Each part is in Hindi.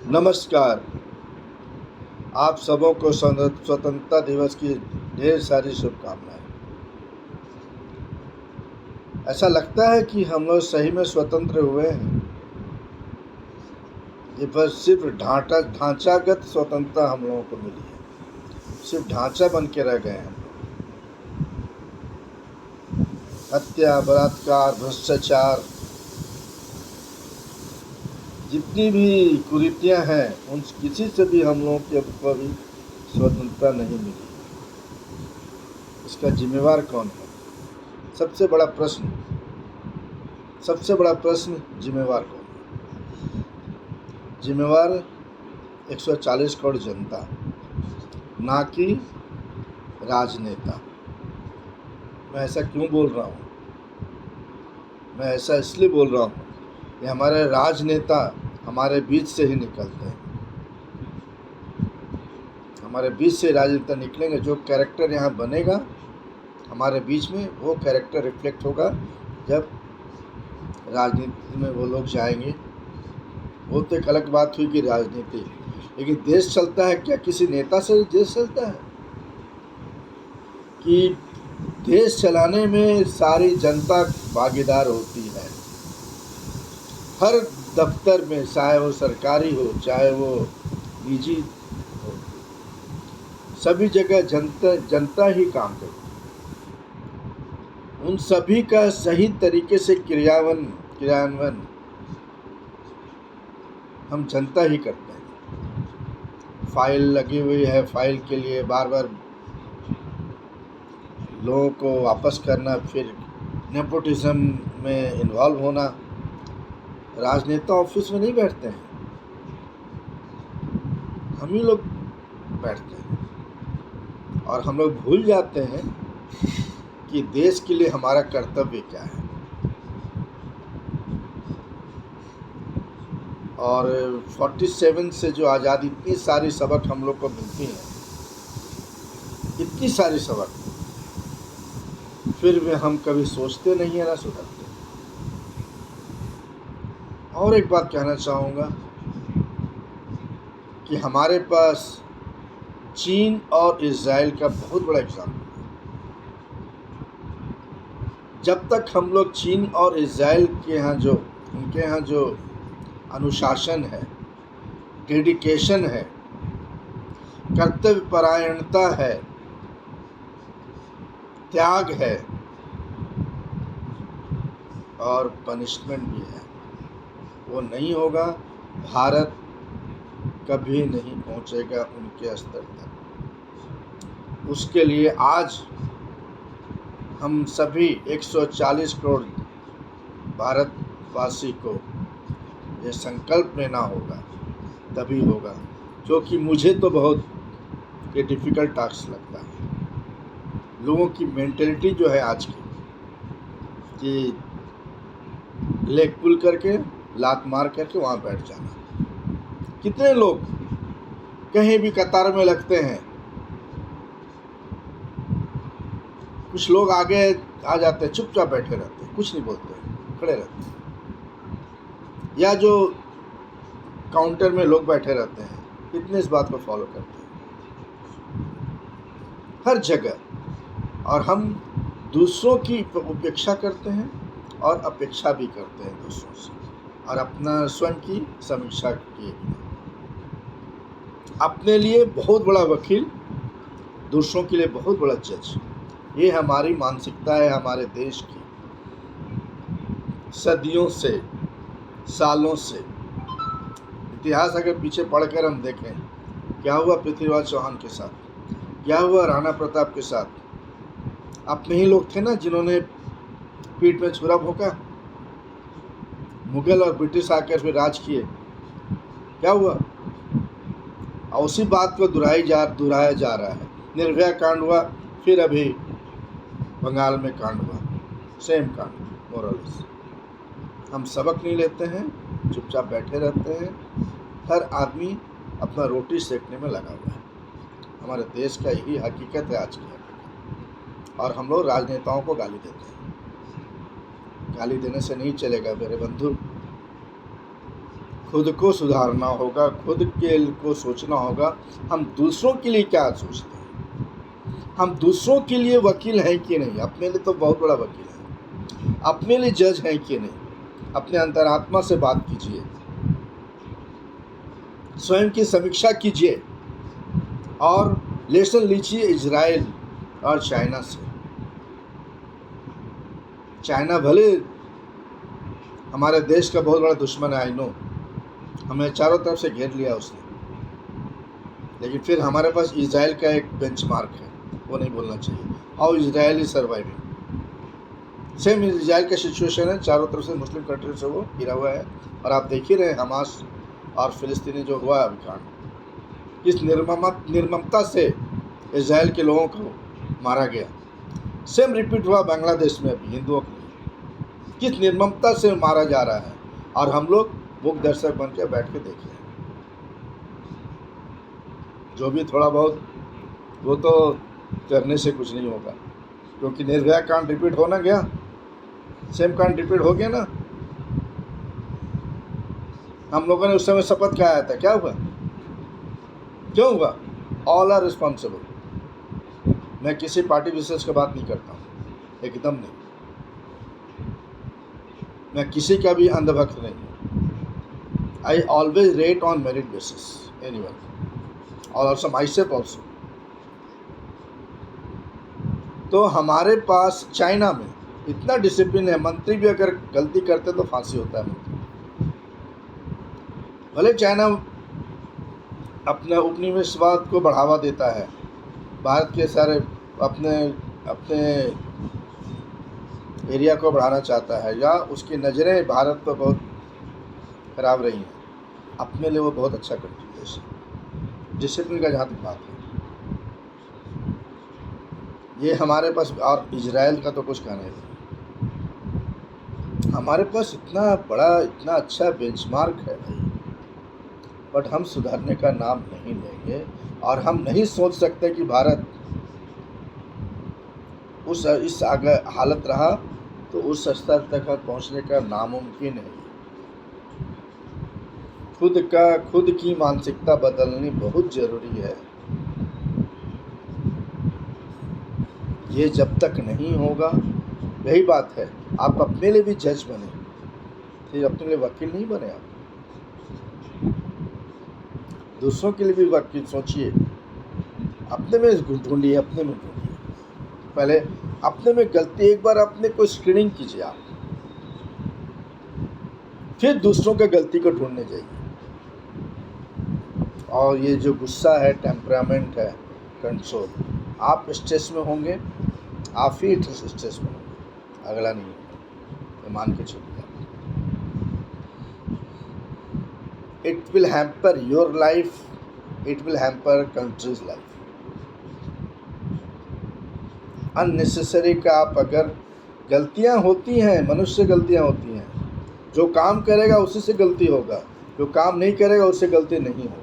नमस्कार। आप सबों को स्वतंत्रता दिवस की ढेर सारी शुभकामनाएं। ऐसा लगता है कि हम लोग सही में स्वतंत्र हुए हैं। ये बस सिर्फ ढांचागत स्वतंत्रता हम लोगों को मिली है, सिर्फ ढांचा बन के रह गए हैं हम लोग। हत्या, बलात्कार, भ्रष्टाचार, जितनी भी कुरीतियां हैं, उन किसी से भी हम लोगों के ऊपर भी स्वतंत्रता नहीं मिली। इसका जिम्मेवार कौन है? सबसे बड़ा प्रश्न जिम्मेवार कौन है? जिम्मेवार 140 करोड़ जनता, ना कि राजनेता। मैं ऐसा क्यों बोल रहा हूँ? मैं ऐसा इसलिए बोल रहा हूँ कि हमारे राजनेता हमारे बीच से ही निकलते हैं। हमारे बीच से राजनेता निकलेंगे। जो कैरेक्टर यहाँ बनेगा हमारे बीच में, वो कैरेक्टर रिफ्लेक्ट होगा जब राजनीति में वो लोग जाएंगे। वो तो एक अलग बात हुई कि राजनीति, लेकिन देश चलता है क्या किसी नेता से? देश चलता है कि देश चलाने में सारी जनता भागीदार होती है। हर दफ्तर में, चाहे वो सरकारी हो चाहे वो निजी हो, सभी जगह जनता ही काम करती है। उन सभी का सही तरीके से क्रियान्वयन हम जनता ही करते हैं। फाइल लगी हुई है, फाइल के लिए बार बार लोगों को वापस करना, फिर नेपोटिज्म में इन्वॉल्व होना। राजनेता ऑफिस में नहीं बैठते हैं, हम ही लोग बैठते हैं, और हम लोग भूल जाते हैं कि देश के लिए हमारा कर्तव्य क्या है। और 47 से जो आज़ादी, इतनी सारी सबक हम लोग को मिलती हैं, इतनी सारी सबक, फिर भी हम कभी सोचते नहीं है, ना सुधरते। और एक बात कहना चाहूँगा कि हमारे पास चीन और इज़राइल का बहुत बड़ा एग्जाम्पल है। जब तक हम लोग चीन और इज़राइल के उनके यहाँ जो अनुशासन है, डेडिकेशन है, कर्तव्यपरायणता है, त्याग है और पनिशमेंट भी है, वो नहीं होगा, भारत कभी नहीं पहुंचेगा उनके स्तर तक। उसके लिए आज हम सभी 140 करोड़ भारतवासी को ये संकल्प लेना होगा, तभी होगा। क्योंकि मुझे तो बहुत ये डिफ़िकल्ट टास्क लगता है। लोगों की मेंटेलिटी जो है आज की, कि लेग पुल करके, लात मार करके वहाँ बैठ जाना। कितने लोग कहीं भी कतार में लगते हैं, कुछ लोग आगे आ जाते हैं, चुपचाप बैठे रहते हैं, कुछ नहीं बोलते हैं, खड़े रहते हैं। या जो काउंटर में लोग बैठे रहते हैं, कितने इस बात को फॉलो करते हैं हर जगह। और हम दूसरों की उपेक्षा करते हैं और अपेक्षा भी करते हैं दूसरों से, और अपना स्वयं की समीक्षा किए बिना। अपने लिए बहुत बड़ा वकील, दूसरों के लिए बहुत बड़ा जज। ये हमारी मानसिकता है हमारे देश की, सदियों से, सालों से। इतिहास अगर पीछे पढ़कर हम देखें, क्या हुआ पृथ्वीराज चौहान के साथ, क्या हुआ राणा प्रताप के साथ। अपने ही लोग थे ना जिन्होंने पीठ में छुरा भोंका। मुगल और ब्रिटिश आकर फिर राज किए, क्या हुआ? और उसी बात को दोहराया जा रहा है। निर्भया कांड हुआ, फिर अभी बंगाल में कांड हुआ, सेम कांड, मोरलेस। हम सबक नहीं लेते हैं, चुपचाप बैठे रहते हैं। हर आदमी अपना रोटी सेकने में लगा हुआ है। हमारे देश का यही हकीकत है आज की हकीकत। और हम लोग राजनेताओं को गाली देते हैं। गाली देने से नहीं चलेगा मेरे बंधु। खुद को सुधारना होगा, खुद के को सोचना होगा हम दूसरों के लिए क्या सोचते हैं, हम दूसरों के लिए वकील हैं कि नहीं। अपने लिए तो बहुत बड़ा वकील है, अपने लिए जज हैं कि नहीं। अपने अंतरात्मा से बात कीजिए, स्वयं की समीक्षा कीजिए और लेसन लीजिए इजराइल और चाइना से। चाइना भले हमारे देश का बहुत बड़ा दुश्मन है, आई नो, हमें चारों तरफ से घेर लिया उसने, लेकिन फिर हमारे पास इजराइल का एक बेंचमार्क है, वो नहीं बोलना चाहिए। How Israel is surviving. Same Israel का सिचुएशन है, चारों तरफ से मुस्लिम कंट्री से वो घिरा हुआ है। और आप देख ही रहे हैं हमास और फिलिस्तीनी जो हुआ है अभिकांड, इस निर्ममता से इजराइल के लोगों को मारा गया। सेम रिपीट हुआ बांग्लादेश में अभी हिंदुओं के लिए, किस निर्ममता से मारा जा रहा है और हम लोग मूक दर्शक बन के बैठ के देख रहे हैं। जो भी थोड़ा बहुत वो तो करने से कुछ नहीं होगा, क्योंकि निर्भया कांड रिपीट होना गया, सेम कांड रिपीट हो गया ना। हम लोगों ने उस समय शपथ खाया था, क्या हुआ, क्यों हुआ? All are responsible. मैं किसी पार्टी विशेष की बात नहीं करता हूँ, एकदम नहीं। मैं किसी का भी अंधभक्त नहीं हूँ। I always rate on merit basis anyone और ऑल्सो माई सेल्फ ऑल्सो। तो हमारे पास चाइना में इतना डिसिप्लिन है, मंत्री भी अगर गलती करते तो फांसी होता है मंत्री। भले चाइना अपने उपनिवेशवाद को बढ़ावा देता है, भारत के सारे अपने एरिया को बढ़ाना चाहता है, या उसकी नज़रें भारत पर बहुत खराब रही हैं, अपने लिए वो बहुत अच्छा कंट्री देश है। डिसिप्लिन का जहाँ तक बात है, ये हमारे पास, और इजराइल का तो कुछ कहना नहीं। हमारे पास इतना बड़ा इतना अच्छा बेंचमार्क है भाई, बट हम सुधारने का नाम नहीं लेंगे। और हम नहीं सोच सकते कि भारत इस आगे हालत रहा तो उस स्तर तक पहुंचने का नामुमकिन है। खुद की मानसिकता बदलनी बहुत ज़रूरी है। ये जब तक नहीं होगा, यही बात है, आप अपने लिए भी जज बने, फिर अपने लिए वकील नहीं बने। आप दूसरों के लिए भी वकील सोचिए, अपने में ढूंढिए, अपने में ढूंढिए। पहले अपने में गलती, एक बार अपने को स्क्रीनिंग कीजिए आप, फिर दूसरों के गलती को ढूंढने जाइए। और ये जो गुस्सा है, टेम्परामेंट है, कंट्रोल, आप स्ट्रेस में होंगे, आप ही स्ट्रेस में होंगे, अगला नहीं होगा, तो मान के चलिए। It will hamper your life, it will hamper countries life. Unnecessary का आप, अगर गलतियां होती हैं, मनुष्य गलतियां होती हैं, जो काम करेगा उसी से गलती होगा, जो काम नहीं करेगा उससे गलती नहीं होगा।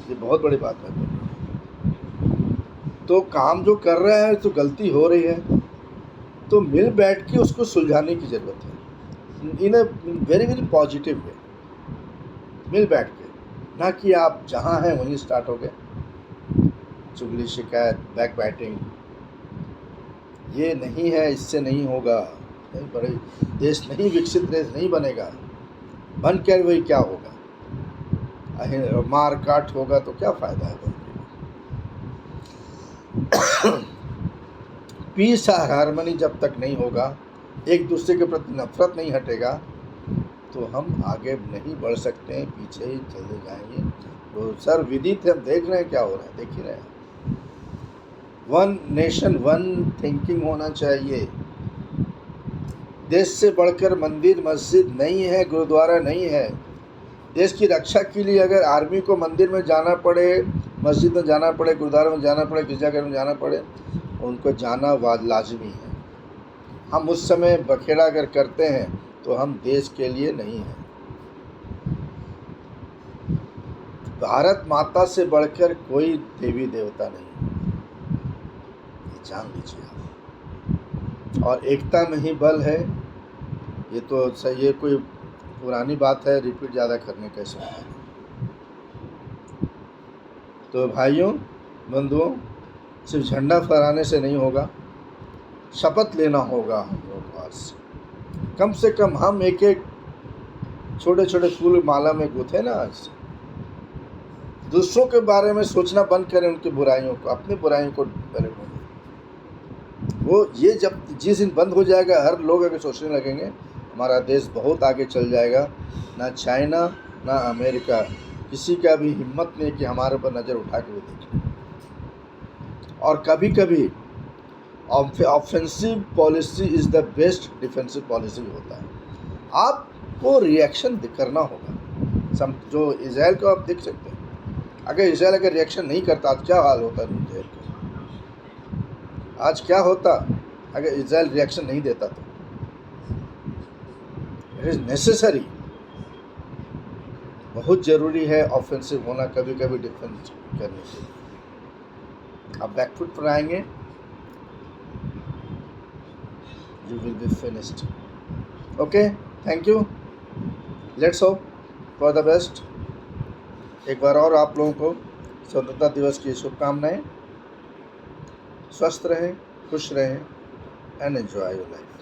ये बहुत बड़ी बात है। तो काम जो कर रहा है तो गलती हो रही है, तो मिल बैठ के उसको सुलझाने की ज़रूरत है, in a very very positive way, मिल बैठ के, ना कि आप जहाँ हैं वहीं स्टार्ट हो गए चुगली, शिकायत, बैक बैटिंग। ये नहीं है, इससे नहीं होगा, नहीं बड़े देश नहीं, विकसित देश नहीं बनेगा। बन कर वही क्या होगा, मार काट होगा तो क्या फ़ायदा है। पीस और हारमनी जब तक नहीं होगा, एक दूसरे के प्रति नफरत नहीं हटेगा, तो हम आगे नहीं बढ़ सकते हैं, पीछे ही चले जाएंगे। तो सर विदित है, हम देख रहे हैं क्या हो रहा है, देख ही रहे हैं। वन नेशन वन थिंकिंग होना चाहिए। देश से बढ़कर मंदिर मस्जिद नहीं है, गुरुद्वारा नहीं है। देश की रक्षा के लिए अगर आर्मी को मंदिर में जाना पड़े, मस्जिद में जाना पड़े, गुरुद्वारा में जाना पड़े, गिरजाघर में जाना पड़े, उनको जाना लाजमी है। हम उस समय बखेड़ा अगर करते हैं तो हम देश के लिए नहीं हैं। भारत माता से बढ़कर कोई देवी देवता नहीं है, ये जान लीजिए आप। और एकता में ही बल है, ये तो सही है, कोई पुरानी बात है, रिपीट ज़्यादा करने कैसे होता है। तो भाइयों बंधुओं, सिर्फ झंडा फहराने से नहीं होगा, शपथ लेना होगा हम लोग को आज से। कम से कम हम एक एक छोटे छोटे फूल माला में गुथे ना आज से। दूसरों के बारे में सोचना बंद करें, उनकी बुराइयों को, अपनी बुराइयों को पहले ढूंढें। वो ये जब जिस दिन बंद हो जाएगा, हर लोग अगर सोचने लगेंगे, हमारा देश बहुत आगे चल जाएगा। ना चाइना ना अमेरिका, किसी का भी हिम्मत नहीं कि हमारे ऊपर नज़र उठा के वो देखें। और कभी कभी offensive policy is the best defensive policy भी होता है। आपको रिएक्शन करना होगा। जो इजराइल को आप देख सकते हैं, अगर इजराइल अगर रिएक्शन नहीं करता तो क्या हाल होता है इजराइल का? आज क्या होता अगर इजराइल रिएक्शन नहीं देता? तो इट इज़ नेसेसरी, बहुत ज़रूरी है ऑफेंसिव होना, कभी कभी डिफेंस करने के लिए। आप बैकफुट पर आएंगे, you will be finished. Okay, thank you. Let's hope for the best. एक बार और आप लोगों को स्वतंत्रता दिवस की शुभकामनाएं। स्वस्थ रहें, खुश रहें, एंड एंजॉय योर लाइफ।